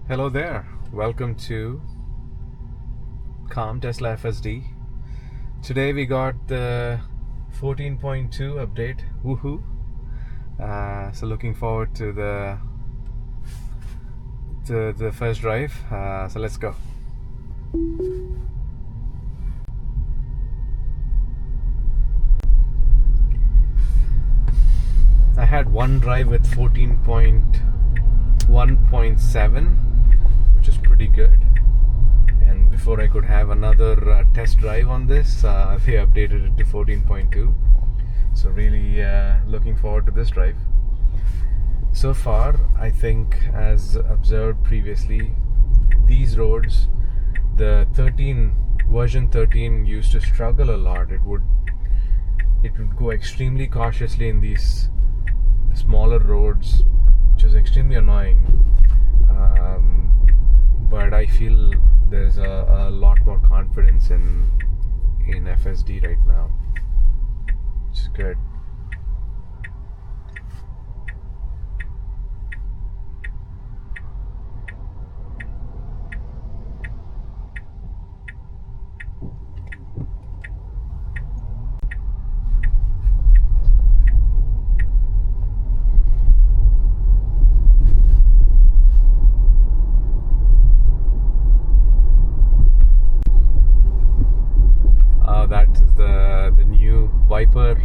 Hello there. Welcome to Calm Tesla FSD. Today we got the 14.2 update. Woohoo! So looking forward to the first drive. So let's go. I had one drive with 14.1.7, which is pretty good. And before I could have another test drive on this, they updated it to 14.2. So really looking forward to this drive. So far, I think, as observed previously, these roads, the version 13 used to struggle a lot. It would go extremely cautiously in these smaller roads, which is extremely annoying. But I feel there's a lot more confidence in FSD right now, which is good. That is the new Viper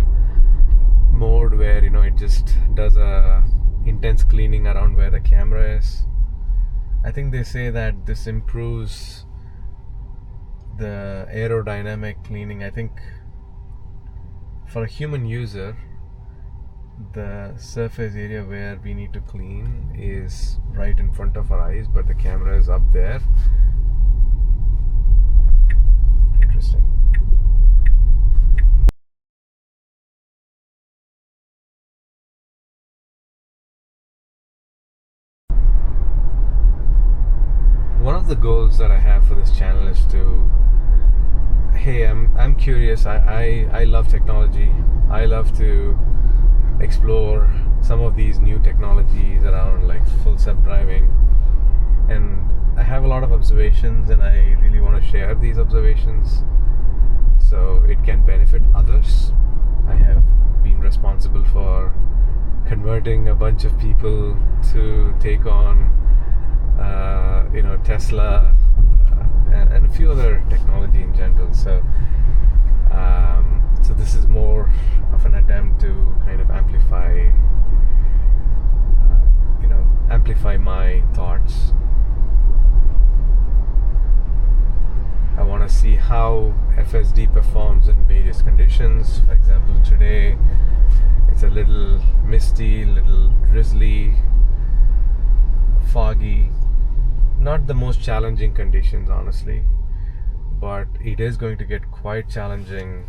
mode, where it just does a intense cleaning around where the camera is. I think they say that this improves the aerodynamic cleaning. I think for a human user, the surface area where we need to clean is right in front of our eyes, but the camera is up there. Interesting. One of the goals that I have for this channel is to, hey, I'm curious. I love technology. I love to explore some of these new technologies around, like full self-driving, and I have a lot of observations, and I really want to share these observations so it can benefit others. I have been responsible for converting a bunch of people to take on Tesla and a few other technology in general. So this is more of an attempt to kind of amplify my thoughts. I want to see how FSD performs in various conditions. For example, today it's a little misty, little drizzly, foggy. Not the most challenging conditions, honestly, but it is going to get quite challenging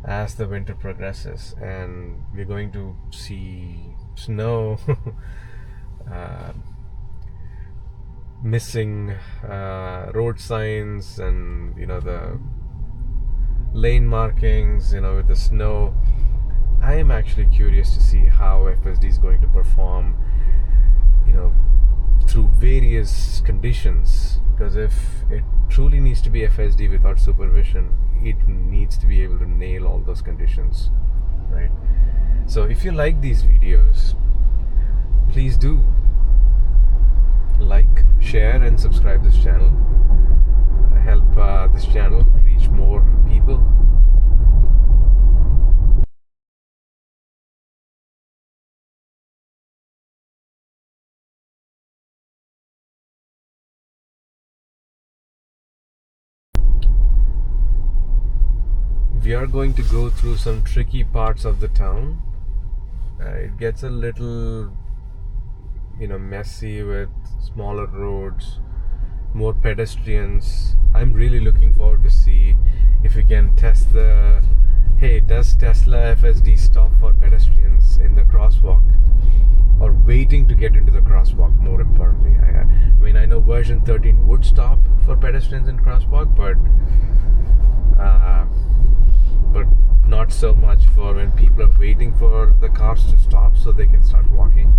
as the winter progresses, and we're going to see snow, missing road signs, and the lane markings, with the snow. I am actually curious to see how FSD is going to perform, through various conditions, because if it truly needs to be FSD without supervision, it needs to be able to nail all those conditions, right? So if you like these videos, please do like, share, and subscribe this channel. Help this channel reach more people. We are going to go through some tricky parts of the town. It gets a little messy with smaller roads, more pedestrians. I'm really looking forward to see if we can test does Tesla FSD stop for pedestrians in the crosswalk, or waiting to get into the crosswalk, more importantly. I know version 13 would stop for pedestrians in crosswalk, but not so much for when people are waiting for the cars to stop so they can start walking.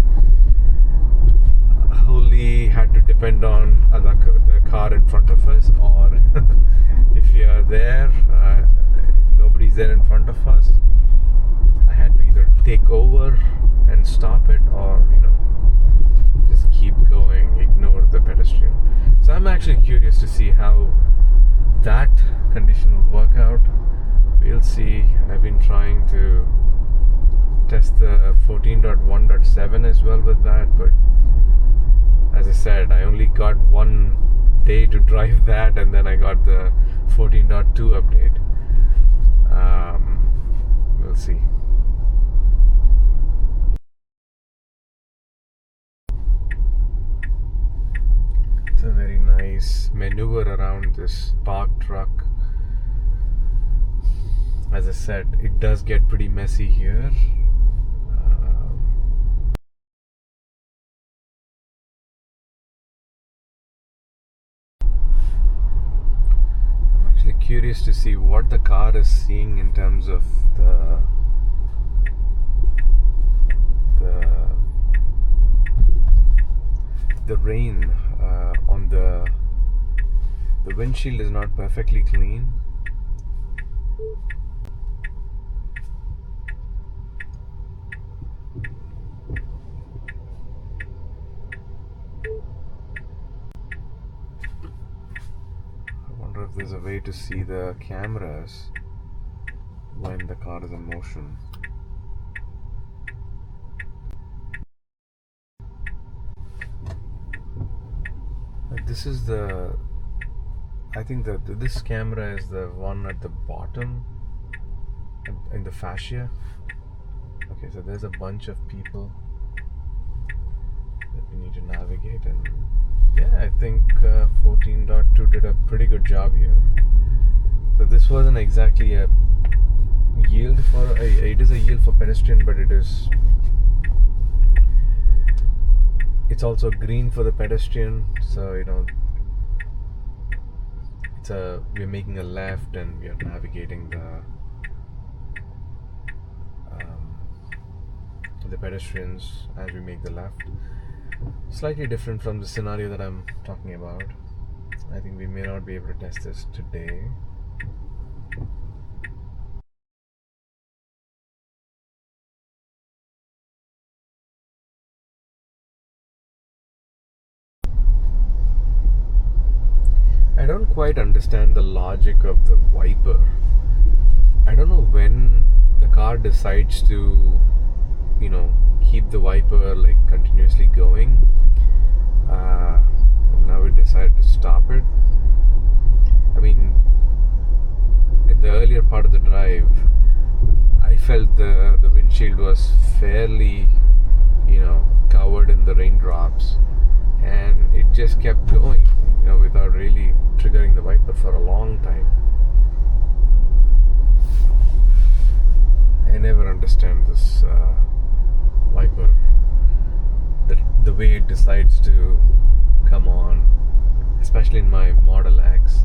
Wholly had to depend depend on the car in front of us, or if you are there, nobody's there in front of us, I had to either take over and stop it, or just keep going, ignore the pedestrian. So I'm actually curious to see how that condition will work out. We'll see. I've been trying to test the 14.1.7 as well with that, but as I said, I only got one day to drive that, and then I got the 14.2 update. We'll see. It's a very nice maneuver around this parked truck. As I said, it does get pretty messy here. I'm actually curious to see what the car is seeing in terms of the rain on the windshield is not perfectly clean. I wonder if there's a way to see the cameras when the car is in motion. This is I think that this camera is the one at the bottom in the fascia. Okay, so there's a bunch of people that we need to navigate, and yeah, I think 14.2 did a pretty good job here. So this wasn't exactly a yield it is a yield for pedestrian, but it's also green for the pedestrian, so we're making a left and we are navigating the pedestrians as we make the left. Slightly different from the scenario that I'm talking about. I think we may not be able to test this today. I don't quite understand the logic of the wiper. I don't know when the car decides to keep the wiper like continuously going. Now it decided to stop it. I mean, in the earlier part of the drive, I felt the windshield was fairly covered in the raindrops, and it just kept going without really triggering the wiper for a long time. I never understand this wiper, the way it decides to come on, especially in my Model X.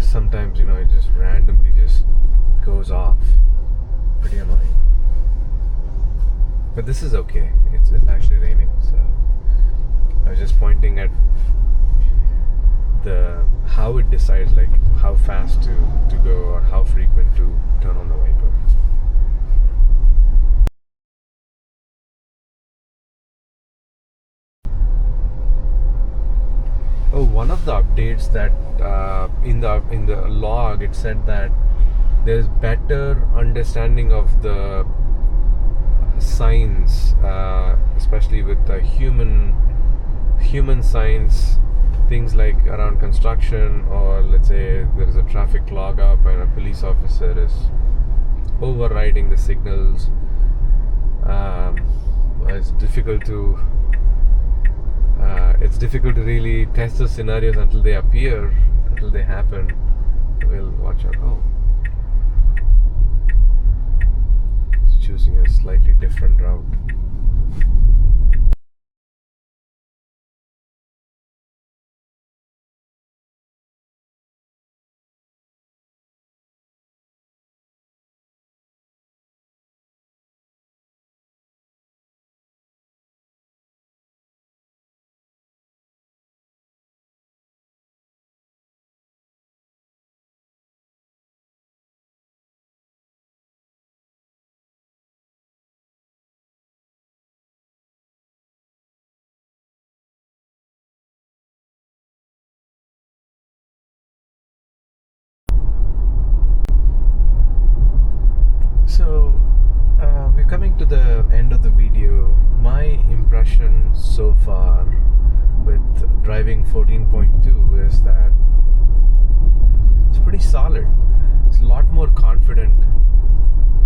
Sometimes it just randomly just goes off. Pretty annoying. But this is okay. It's actually raining, so I was just pointing at how it decides like how fast to go or how frequent to turn on the wiper. Oh, one of the updates that in the log it said that there's better understanding of the signs, especially with the human signs, things like around construction, or let's say there is a traffic clog up and a police officer is overriding the signals. It's difficult to really test the scenarios until they happen. We'll watch out. Oh, it's choosing a slightly different route. driving 14.2 is that it's pretty solid. It's a lot more confident,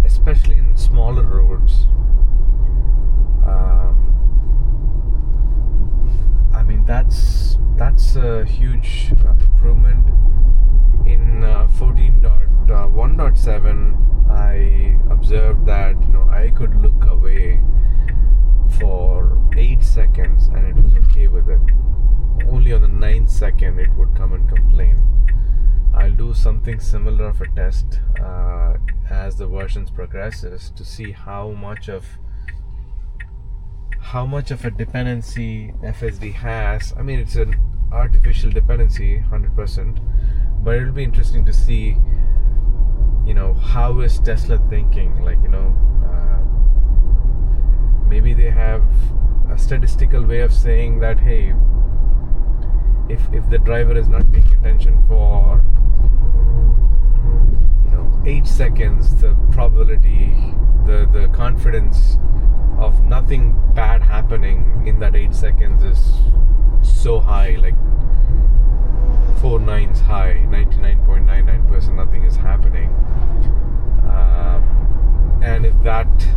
especially in smaller roads. I mean, that's a huge improvement. In 14.1.7, I observed that I could look away for 8 seconds and it was okay with it. Only on the 9th second it would come and complain. I'll do something similar of a test as the versions progresses to see how much of a dependency FSD has. I mean, it's an artificial dependency 100%, but it'll be interesting to see how is Tesla thinking. Maybe they have a statistical way of saying that, hey, if the driver is not paying attention for 8 seconds, the probability, the confidence of nothing bad happening in that 8 seconds is so high, like 4 nines high, 99.99% nothing is happening. And if that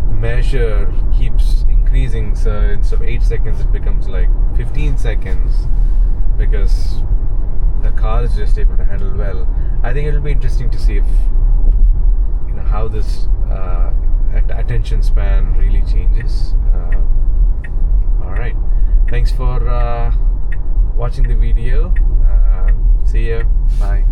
measure keeps increasing, so instead of 8 seconds it becomes like 15 seconds because the car is just able to handle well. I think it'll be interesting to see if how this attention span really changes. Alright, thanks for watching the video. See ya, bye.